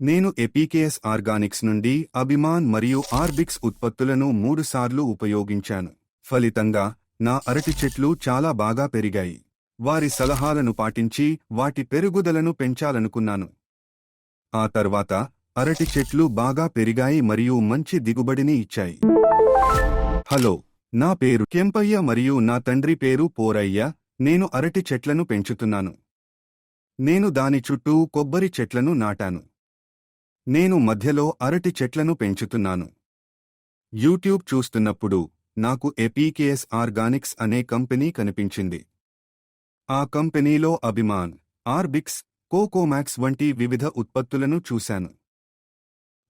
నేను ఎపీకేఎస్ ఆర్గానిక్స్ నుండి అభిమాన్ మరియు ఆర్బిక్స్ ఉత్పత్తులను 3 సార్లు ఉపయోగించాను. ఫలితంగా నా అరటి చెట్లు చాలా బాగా పెరిగాయి. వారి సలహాలను పాటించి వాటి పెరుగుదలను పెంచాలనుకున్నాను. ఆ తర్వాత అరటి చెట్లు బాగా పెరిగాయి మరియు మంచి దిగుబడిని ఇచ్చాయి. హలో, నా పేరు కెంపయ్య మరియు నా తండ్రి పేరు పోరయ్య. నేను అరటి చెట్లను పెంచుతున్నాను. నేను దాని చుట్టూ కొబ్బరి చెట్లను నాటాను. నేను మధ్యలో అరటి చెట్లను పెంచుతున్నాను. యూట్యూబ్ చూస్తున్నప్పుడు నాకు ఎపీకేఎస్ ఆర్గానిక్స్ అనే కంపెనీ కనిపించింది. ఆ కంపెనీలో అభిమాన్, ఆర్బిక్స్, కోకోమాక్స్ వంటి వివిధ ఉత్పత్తులను చూశాను.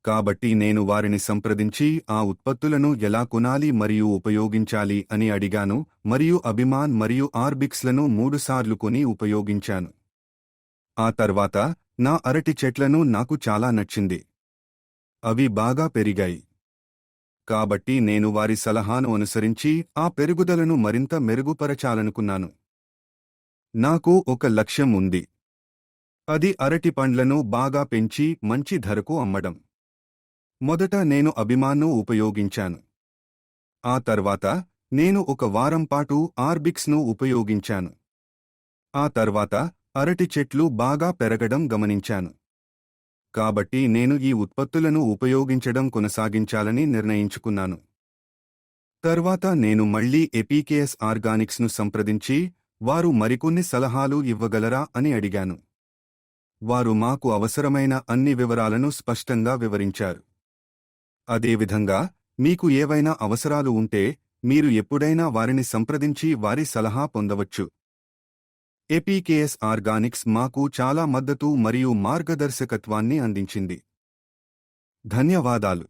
కాబట్టి నేను వారిని సంప్రదించి ఆ ఉత్పత్తులను ఎలా కొనాలి మరియు ఉపయోగించాలి అని అడిగాను మరియు అభిమాన్ మరియు ఆర్బిక్స్లను 3 సార్లు కొని ఉపయోగించాను. ఆ తర్వాత నా అరటి చెట్లను నాకు చాలా నచ్చింది. అవి బాగా పెరిగాయి. కాబట్టి నేను వారి సలహాను అనుసరించి ఆ పెరుగుదలను మరింత మెరుగుపరచాలనుకున్నాను. నాకు ఒక లక్ష్యం ఉంది. అది అరటి పండ్లను బాగా పెంచి మంచి ధరకు అమ్మడం. మొదట నేను అభిమాన్ను ఉపయోగించాను. ఆ తర్వాత నేను ఒక వారం పాటు ఆర్బిక్స్ను ఉపయోగించాను. ఆ తర్వాత అరటి చెట్లు బాగా పెరగడం గమనించాను. కాబట్టి నేను ఈ ఉత్పత్తులను ఉపయోగించడం కొనసాగించాలని నిర్ణయించుకున్నాను. తర్వాత నేను మళ్లీ ఎపీకేఎస్ ఆర్గానిక్స్ను సంప్రదించి వారు మరికొన్ని సలహాలు ఇవ్వగలరా అని అడిగాను. వారు మాకు అవసరమైన అన్ని వివరాలను స్పష్టంగా వివరించారు. అదేవిధంగా మీకు ఏవైనా అవసరాలు ఉంటే మీరు ఎప్పుడైనా వారిని సంప్రదించి వారి సలహా పొందవచ్చు. ఎపీకేఎస్ ఆర్గానిక్స్ మాకు చాలా మద్దతు మరియు మార్గదర్శకత్వాన్ని అందించింది. ధన్యవాదాలు.